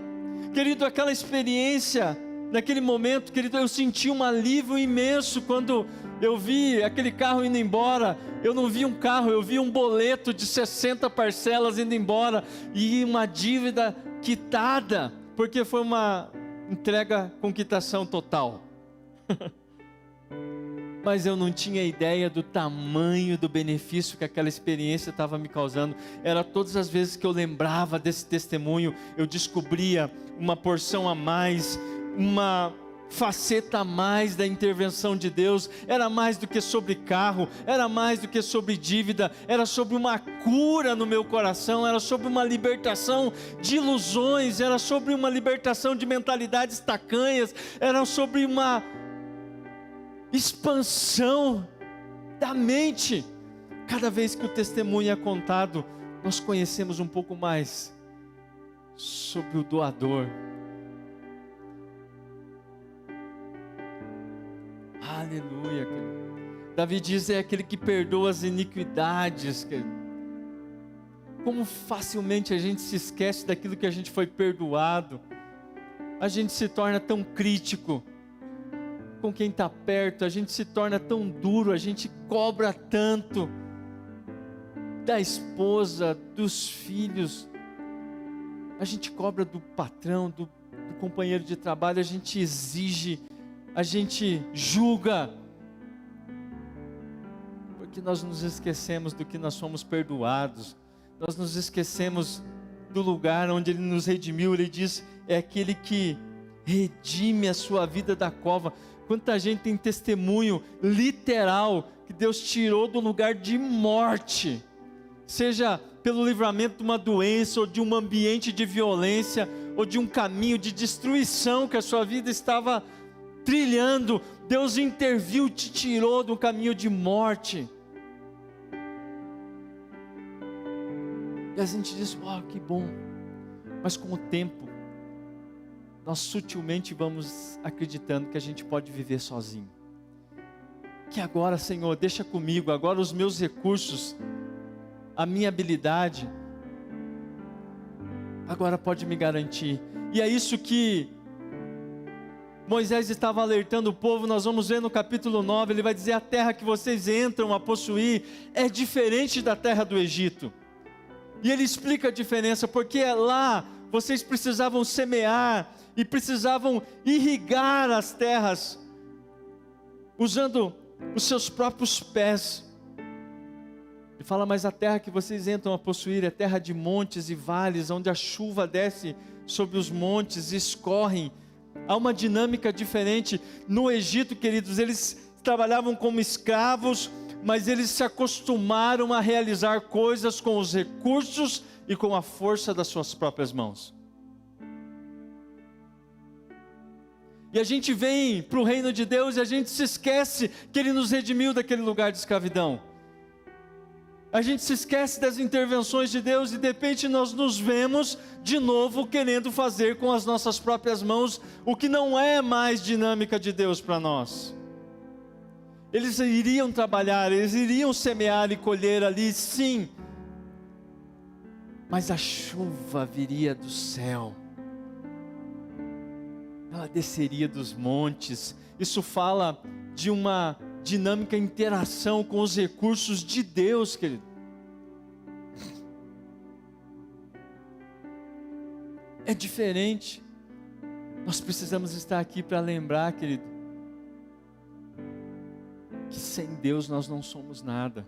Querido, aquela experiência, naquele momento, querido, eu senti um alívio imenso quando eu vi aquele carro indo embora. Eu não vi um carro, eu vi um boleto de 60 parcelas indo embora e uma dívida quitada, porque foi uma entrega com quitação total. Mas eu não tinha ideia do tamanho do benefício que aquela experiência estava me causando. Era todas as vezes que eu lembrava desse testemunho, eu descobria uma porção a mais, uma faceta a mais da intervenção de Deus. Era mais do que sobre carro, era mais do que sobre dívida, era sobre uma cura no meu coração, era sobre uma libertação de ilusões, era sobre uma libertação de mentalidades tacanhas, era sobre uma expansão da mente. Cada vez que o testemunho é contado, nós conhecemos um pouco mais sobre o doador. Aleluia, querido. Davi diz: é aquele que perdoa as iniquidades, querido. Como facilmente a gente se esquece daquilo que a gente foi perdoado. A gente se torna tão crítico com quem está perto, a gente se torna tão duro, a gente cobra tanto da esposa, dos filhos, a gente cobra do patrão, do companheiro de trabalho, a gente exige, a gente julga, porque nós nos esquecemos do que nós somos perdoados, nós nos esquecemos do lugar onde Ele nos redimiu. Ele diz: é aquele que redime a sua vida da cova. Quanta gente tem testemunho literal que Deus tirou do lugar de morte, seja pelo livramento de uma doença, ou de um ambiente de violência, ou de um caminho de destruição que a sua vida estava trilhando. Deus interviu, te tirou de um caminho de morte. E a gente diz: uau, que bom. Mas com o tempo, nós sutilmente vamos acreditando que a gente pode viver sozinho. Que agora, Senhor, deixa comigo, agora os meus recursos, a minha habilidade, agora pode me garantir. E é isso que Moisés estava alertando o povo. Nós vamos ver no capítulo 9, ele vai dizer: a terra que vocês entram a possuir é diferente da terra do Egito. E ele explica a diferença, porque lá vocês precisavam semear e precisavam irrigar as terras, usando os seus próprios pés. Ele fala: mas a terra que vocês entram a possuir é terra de montes e vales, onde a chuva desce sobre os montes e escorrem. Há uma dinâmica diferente. No Egito, queridos, eles trabalhavam como escravos, mas eles se acostumaram a realizar coisas com os recursos e com a força das suas próprias mãos. E a gente vem para o reino de Deus e a gente se esquece que Ele nos redimiu daquele lugar de escravidão. A gente se esquece das intervenções de Deus e de repente nós nos vemos de novo querendo fazer com as nossas próprias mãos o que não é mais dinâmica de Deus para nós. Eles iriam trabalhar, eles iriam semear e colher ali, sim, mas a chuva viria do céu, ela desceria dos montes. Isso fala de uma dinâmica interação com os recursos de Deus, querido. É diferente. Nós precisamos estar aqui para lembrar, querido, que sem Deus nós não somos nada.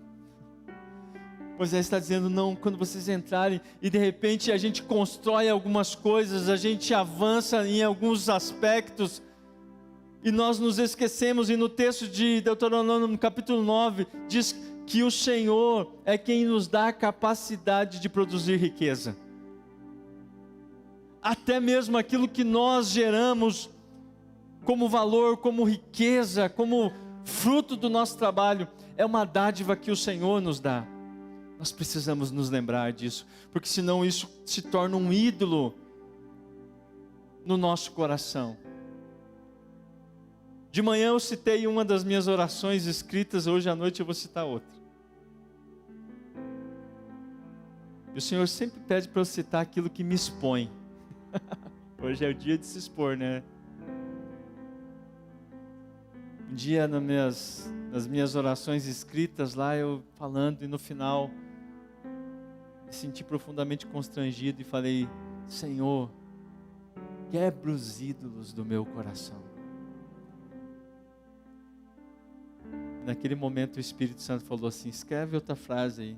Moisés está dizendo: não, quando vocês entrarem e de repente a gente constrói algumas coisas, a gente avança em alguns aspectos e nós nos esquecemos. E no texto de Deuteronômio, no capítulo 9, diz que o Senhor é quem nos dá a capacidade de produzir riqueza. Até mesmo aquilo que nós geramos como valor, como riqueza, como fruto do nosso trabalho, é uma dádiva que o Senhor nos dá. Nós precisamos nos lembrar disso, porque senão isso se torna um ídolo no nosso coração. De manhã eu citei uma das minhas orações escritas, hoje à noite eu vou citar outra. E o Senhor sempre pede para eu citar aquilo que me expõe. Hoje é o dia de se expor, né? Um dia nas minhas orações escritas lá, eu falando, e no final me senti profundamente constrangido e falei: Senhor, quebra os ídolos do meu coração. Naquele momento o Espírito Santo falou assim: escreve outra frase aí.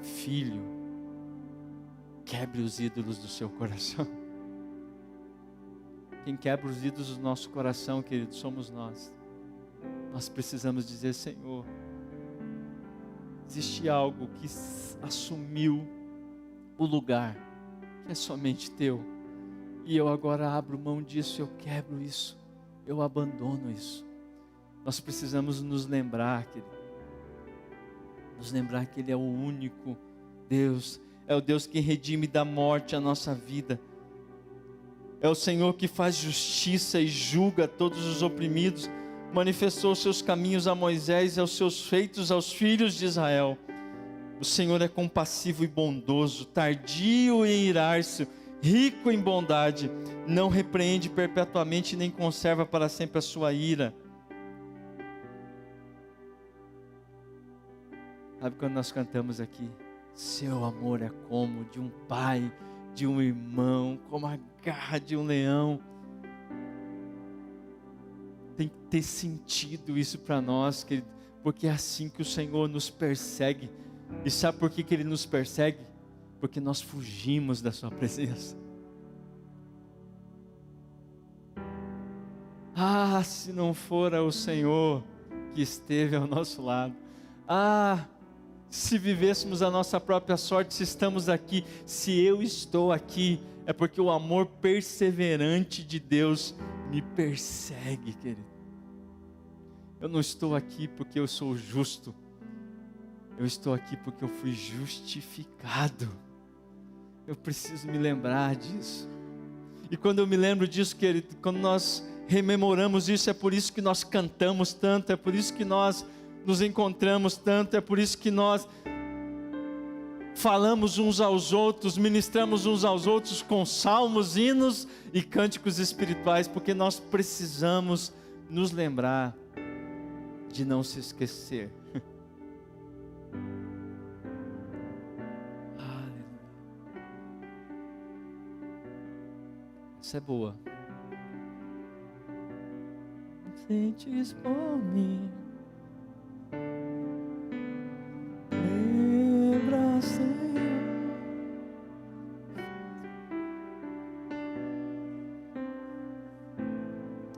Filho, quebre os ídolos do seu coração. Quem quebra os ídolos do nosso coração, querido, somos nós. Nós precisamos dizer: Senhor, existe algo que assumiu o lugar que é somente teu, e eu agora abro mão disso, eu quebro isso, eu abandono isso. Nós precisamos nos lembrar, querido, nos lembrar que Ele é o único Deus, é o Deus que redime da morte a nossa vida, é o Senhor que faz justiça e julga todos os oprimidos, manifestou os seus caminhos a Moisés e aos seus feitos aos filhos de Israel. O Senhor é compassivo e bondoso, tardio em irar-se, rico em bondade, não repreende perpetuamente nem conserva para sempre a sua ira. Sabe quando nós cantamos aqui: seu amor é como de um pai, de um irmão, como a garra de um leão. Tem que ter sentido isso para nós, querido, porque é assim que o Senhor nos persegue. E sabe por que Ele nos persegue? Porque nós fugimos da sua presença. Ah, se não fora o Senhor que esteve ao nosso lado. Ah, se vivêssemos a nossa própria sorte, se estamos aqui, se eu estou aqui, é porque o amor perseverante de Deus me persegue, querido. Eu não estou aqui porque eu sou justo, eu estou aqui porque eu fui justificado. Eu preciso me lembrar disso. E quando eu me lembro disso, querido, quando nós rememoramos isso, é por isso que nós cantamos tanto, é por isso que nós nos encontramos tanto, é por isso que nós falamos uns aos outros, ministramos uns aos outros com salmos, hinos e cânticos espirituais, porque nós precisamos nos lembrar de não se esquecer. Essa é boa. Sentes por mim, lembra, Senhor.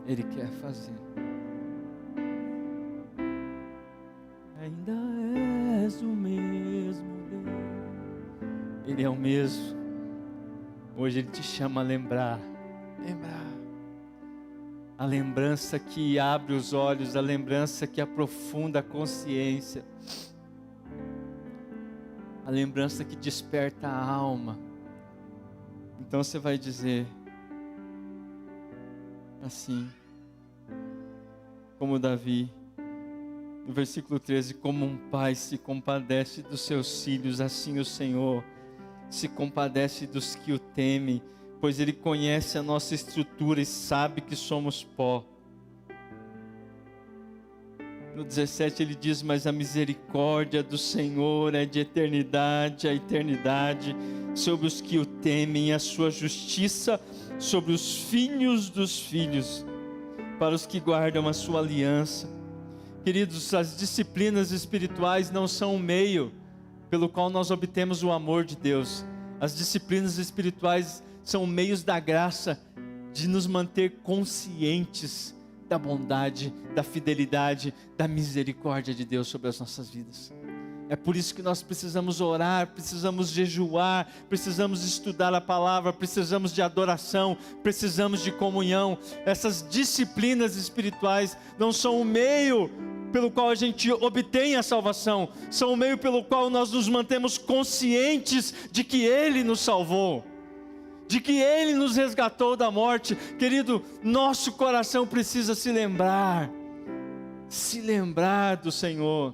Ele quer fazer. Ainda és o mesmo Deus. Ele é o mesmo. Hoje Ele te chama a lembrar. A lembrança que abre os olhos, a lembrança que aprofunda a consciência, a lembrança que desperta a alma. Então você vai dizer assim, como Davi, no versículo 13: como um pai se compadece dos seus filhos, assim o Senhor se compadece dos que o temem, pois Ele conhece a nossa estrutura e sabe que somos pó. No 17 ele diz: mas a misericórdia do Senhor é de eternidade a eternidade sobre os que o temem, e a sua justiça sobre os filhos dos filhos, para os que guardam a sua aliança. Queridos, as disciplinas espirituais não são o meio pelo qual nós obtemos o amor de Deus. As disciplinas espirituais são meios da graça de nos manter conscientes da bondade, da fidelidade, da misericórdia de Deus sobre as nossas vidas. É por isso que nós precisamos orar, precisamos jejuar, precisamos estudar a palavra, precisamos de adoração, precisamos de comunhão. Essas disciplinas espirituais não são o meio pelo qual a gente obtém a salvação, são o meio pelo qual nós nos mantemos conscientes de que Ele nos salvou, de que Ele nos resgatou da morte. Querido, nosso coração precisa se lembrar do Senhor.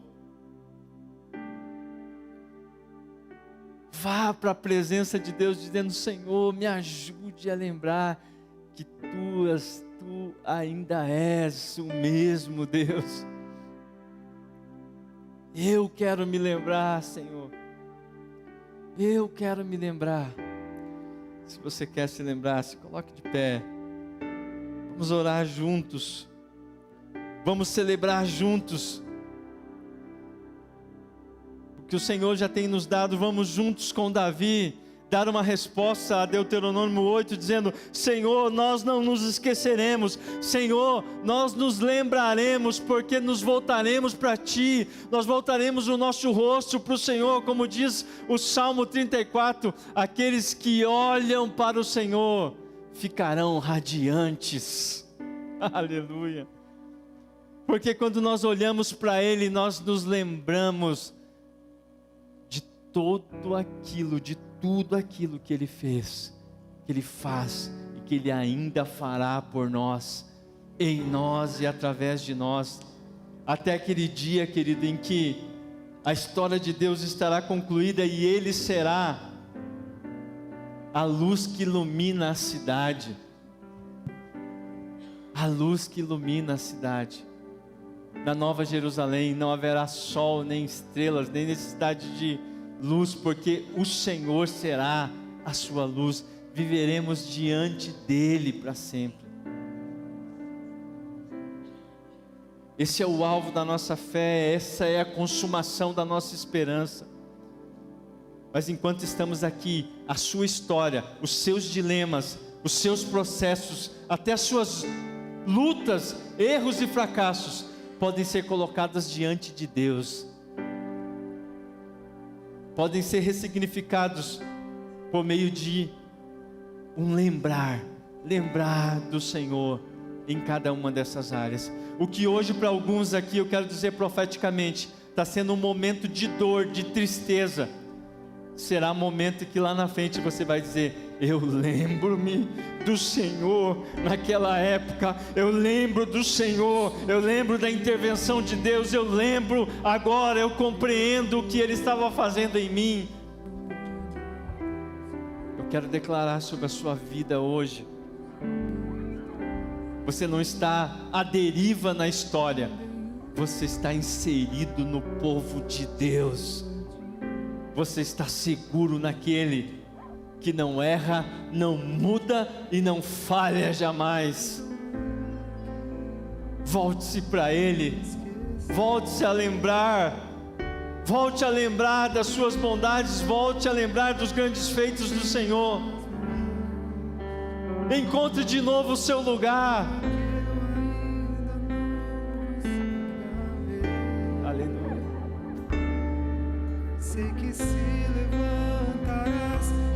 Vá para a presença de Deus dizendo: Senhor, me ajude a lembrar que Tu ainda és o mesmo Deus. Eu quero me lembrar, Senhor. Eu quero me lembrar. Se você quer se lembrar, se coloque de pé. Vamos orar juntos. Vamos celebrar juntos que o Senhor já tem nos dado. Vamos juntos com Davi dar uma resposta a Deuteronômio 8, dizendo: Senhor, nós não nos esqueceremos, Senhor, nós nos lembraremos, porque nos voltaremos para Ti, nós voltaremos o nosso rosto para o Senhor, como diz o Salmo 34, aqueles que olham para o Senhor ficarão radiantes. Aleluia. Porque quando nós olhamos para Ele, nós nos lembramos de tudo aquilo que Ele fez, que Ele faz e que Ele ainda fará por nós, em nós e através de nós, até aquele dia, querido, em que a história de Deus estará concluída e Ele será a luz que ilumina a cidade. A luz que ilumina a cidade. Na Nova Jerusalém não haverá sol, nem estrelas, nem necessidade de luz, porque o Senhor será a sua luz. Viveremos diante dEle para sempre. Esse é o alvo da nossa fé, essa é a consumação da nossa esperança. Mas enquanto estamos aqui, a sua história, os seus dilemas, os seus processos, até as suas lutas, erros e fracassos, podem ser colocadas diante de Deus. Podem ser ressignificados por meio de um lembrar do Senhor em cada uma dessas áreas. O que hoje para alguns aqui, eu quero dizer profeticamente, está sendo um momento de dor, de tristeza, será um momento que lá na frente você vai dizer: eu lembro-me do Senhor naquela época, eu lembro do Senhor, eu lembro da intervenção de Deus, eu lembro agora, eu compreendo o que Ele estava fazendo em mim. Eu quero declarar sobre a sua vida hoje: você não está à deriva na história, você está inserido no povo de Deus. Você está seguro naquele que não erra, não muda e não falha jamais. Volte-se para Ele, volte-se a lembrar, volte a lembrar das suas bondades, volte a lembrar dos grandes feitos do Senhor. Encontre de novo o seu lugar.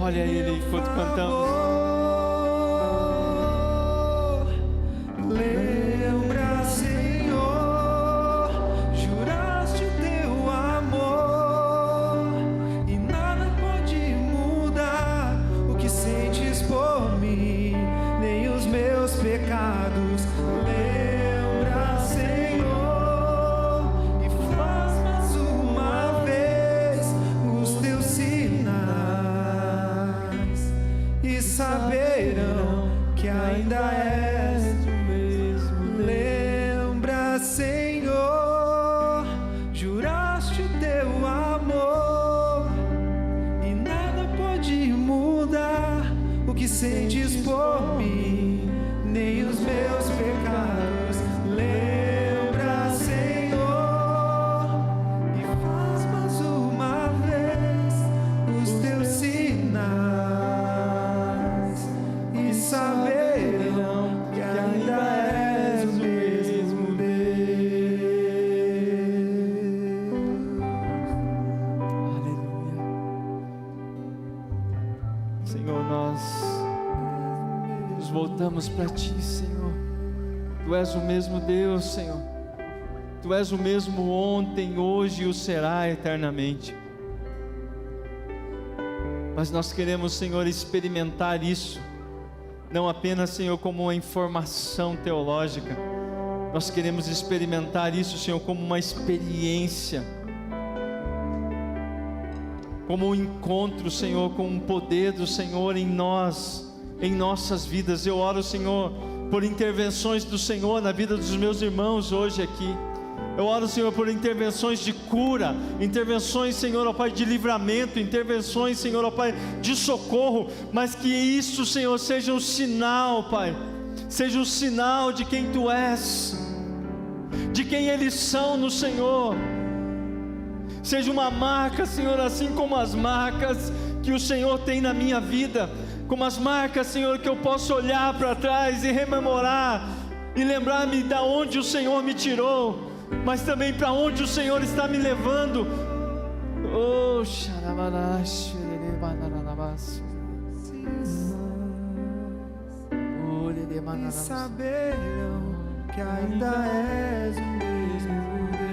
Olha Ele enquanto cantamos. Lembra, Senhor, juraste o teu amor, e nada pode mudar o que sentes por mim, nem os meus pecados. Lembra, Senhor, e faz mais uma vez os teus sinais. voltamos para Ti, Senhor. Tu és o mesmo Deus, Senhor. Tu és o mesmo ontem, hoje e o será eternamente. Mas nós queremos, Senhor, experimentar isso, não apenas, Senhor, como uma informação teológica. Nós queremos experimentar isso, Senhor, como uma experiência, como um encontro, Senhor, com o poder do Senhor em nós, em nossas vidas. Eu oro, Senhor, por intervenções do Senhor na vida dos meus irmãos hoje aqui. Eu oro, Senhor, por intervenções de cura, intervenções, Senhor, ó Pai, de livramento, intervenções, Senhor, ó Pai, de socorro, mas que isso, Senhor, seja um sinal, Pai, seja um sinal de quem Tu és, de quem eles são no Senhor, seja uma marca, Senhor, assim como as marcas que o Senhor tem na minha vida, como as marcas, Senhor, que eu posso olhar para trás e rememorar, e lembrar-me de onde o Senhor me tirou, mas também para onde o Senhor está me levando. Oh, xarabarash, e saberão que ainda és o mesmo Deus.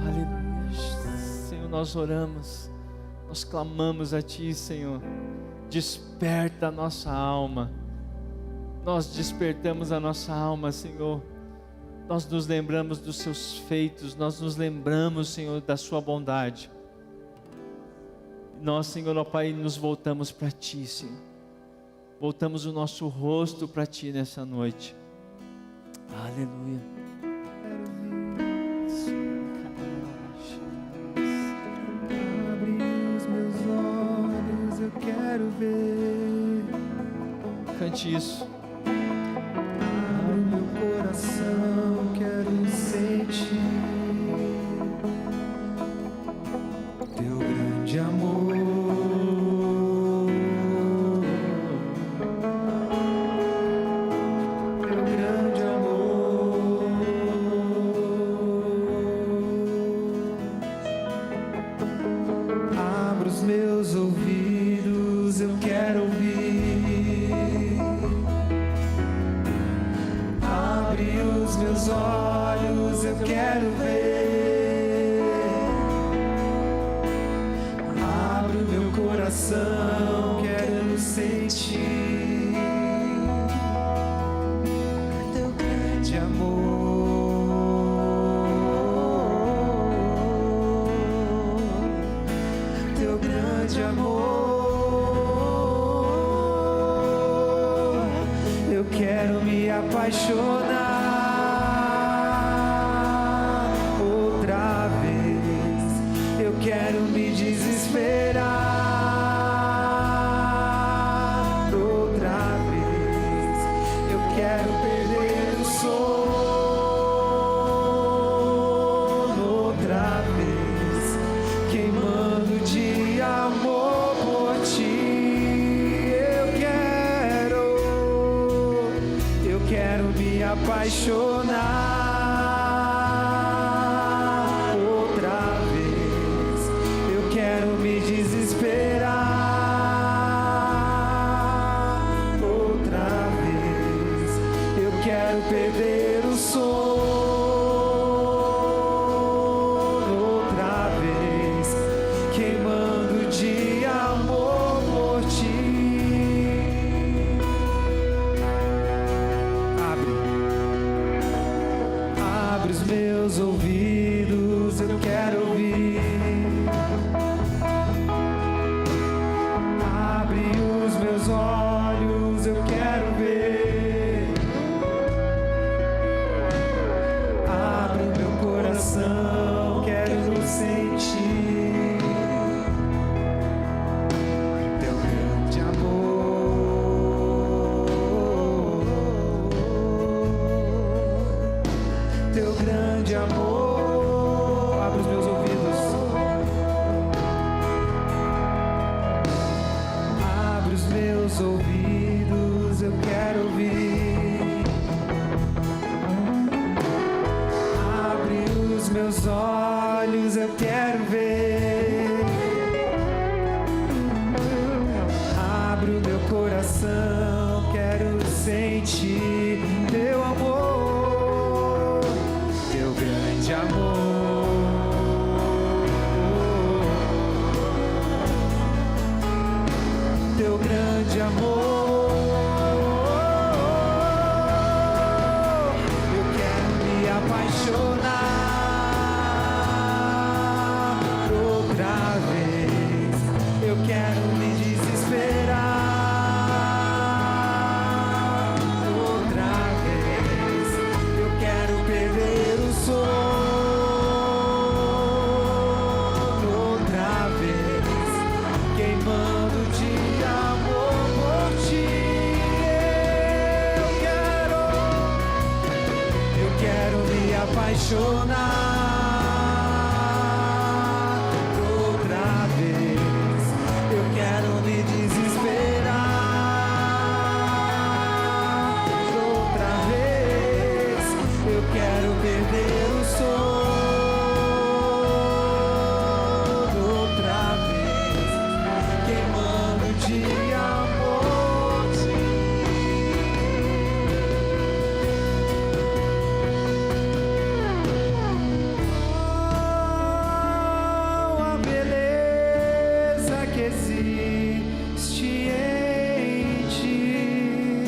Aleluia. Senhor, nós oramos, nós clamamos a Ti, Senhor. Desperta a nossa alma. Nós despertamos a nossa alma, Senhor. Nós nos lembramos dos Seus feitos, nós nos lembramos, Senhor, da Sua bondade. Nós, Senhor, ó Pai, nos voltamos para Ti, Senhor. Voltamos o nosso rosto para Ti nessa noite. Aleluia. Abre os meus olhos, eu quero ver. Cante isso. Abre o meu coração, quero sentir Teu grande amor. Teu grande amor. Abra os meus ouvidos, eu quero ouvir. Abre os meus olhos, eu quero ver. Abre o meu coração, quero sentir Teu grande amor. Teu grande amor. Eu quero me apaixonar outra vez. Eu quero me desesperar outra vez. Eu quero perder o sono outra vez, queimando de amor por Ti. Eu quero me apaixonar outra vez. Eu quero me desesperar outra vez. Eu quero perder o sono outra vez, queimando de amor por Ti. Abre os meus ouvidos, eu quero ouvir. Abre os meus olhos, eu quero ver. Abre o meu coração, quero sentir Teu grande amor. Teu grande amor. Abre os meus ouvidos. Abre os meus ouvidos, eu quero ouvir. Abre os meus olhos, eu quero ver. Abre o meu coração. teu amor, teu grande amor, teu grande amor. Eu quero me apaixonar outra vez, eu quero me desesperar outra vez, eu quero perder o sono outra vez, queimando de amor por ti. Eu quero me apaixonar outra vez, eu quero me desesperar outra vez, eu quero perder o sono outra vez, queimando de amor sim. Oh, a beleza que existe em ti.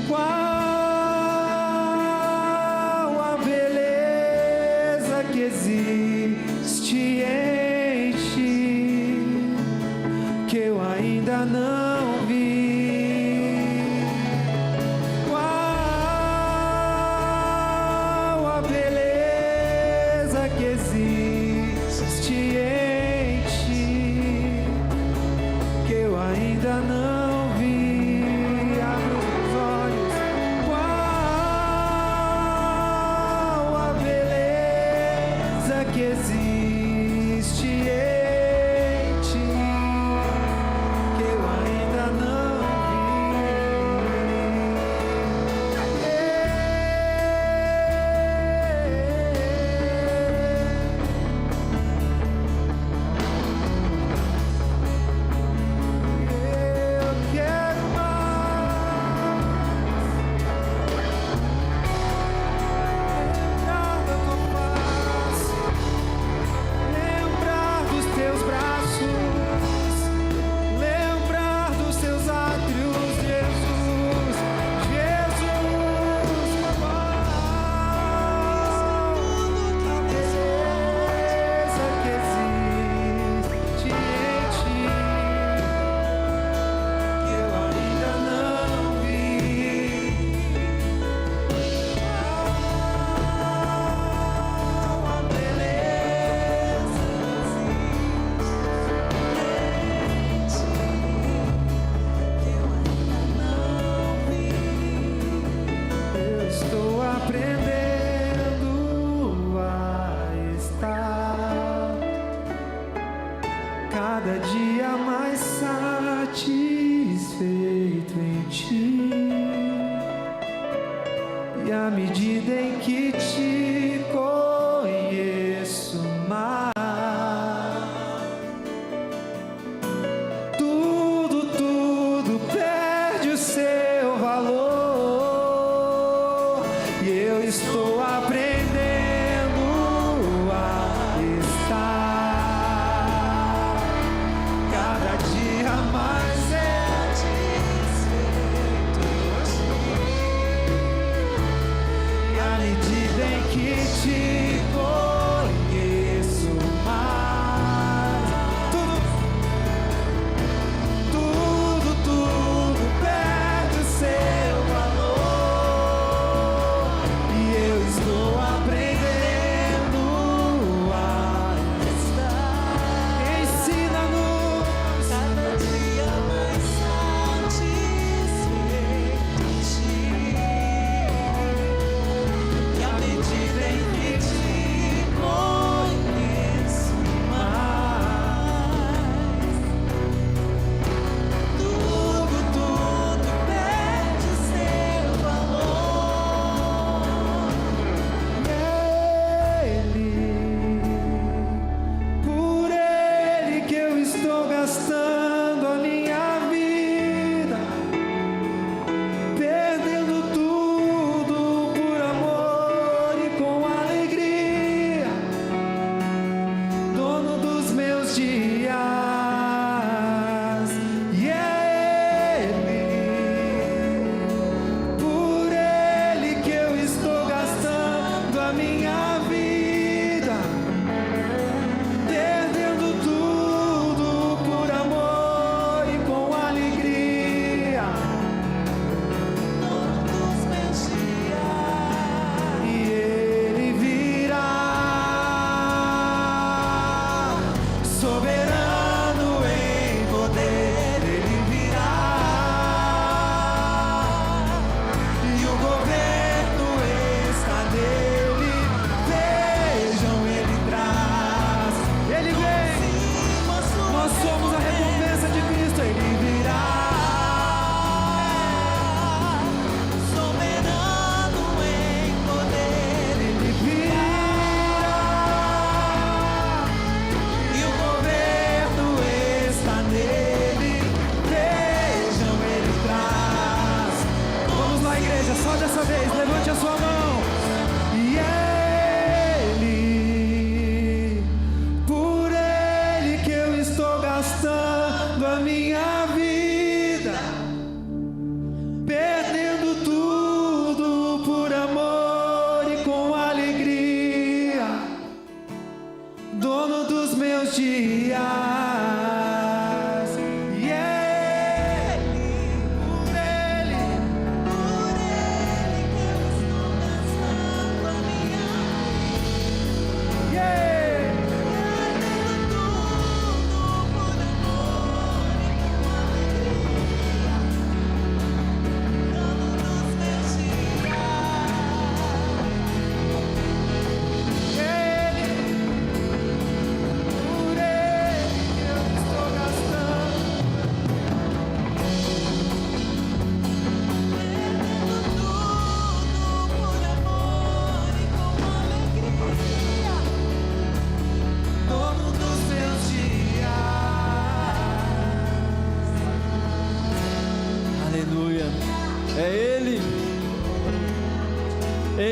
Qual a beleza que existe em ti, que eu ainda não vi. Qual a beleza que existe em ti, que eu ainda não vi. Abre os olhos. Qual a beleza que existe em ti, que eu ainda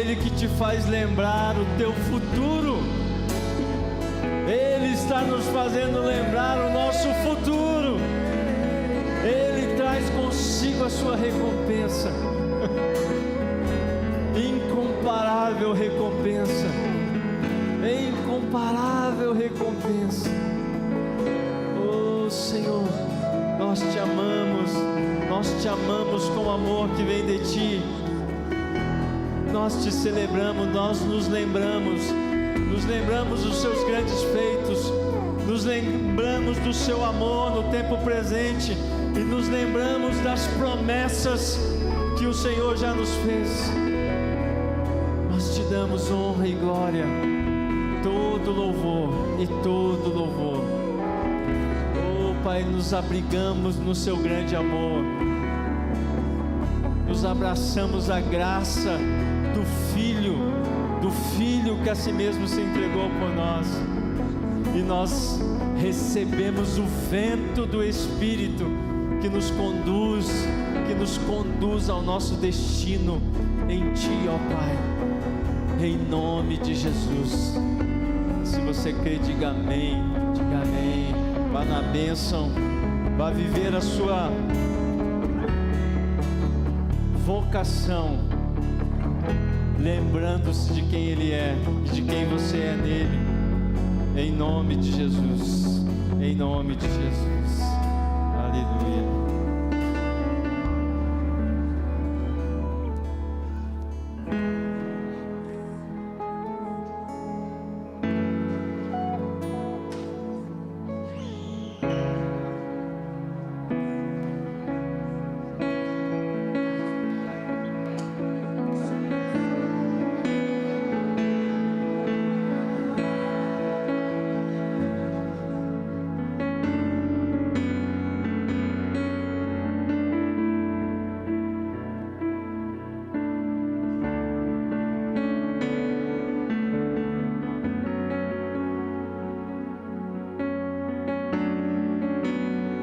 Ele que te faz lembrar o teu futuro. Ele está nos fazendo lembrar o nosso futuro. Ele traz consigo a sua recompensa. Incomparável recompensa. Incomparável recompensa. Oh Senhor, nós te amamos com amor que vem de Ti. Nós te celebramos, nós nos lembramos dos Seus grandes feitos, nos lembramos do Seu amor no tempo presente e nos lembramos das promessas que o Senhor já nos fez. Nós te damos honra e glória, todo louvor e todo louvor. Oh Pai, nos abrigamos no Seu grande amor, nos abraçamos à graça do Filho que a si mesmo se entregou por nós, e nós recebemos o vento do Espírito que nos conduz ao nosso destino em Ti, ó Pai, em nome de Jesus. Se você crê, diga amém, diga amém. Vá na bênção, vá viver a sua vocação, lembrando-se de quem Ele é e de quem você é nele, em nome de Jesus, em nome de Jesus.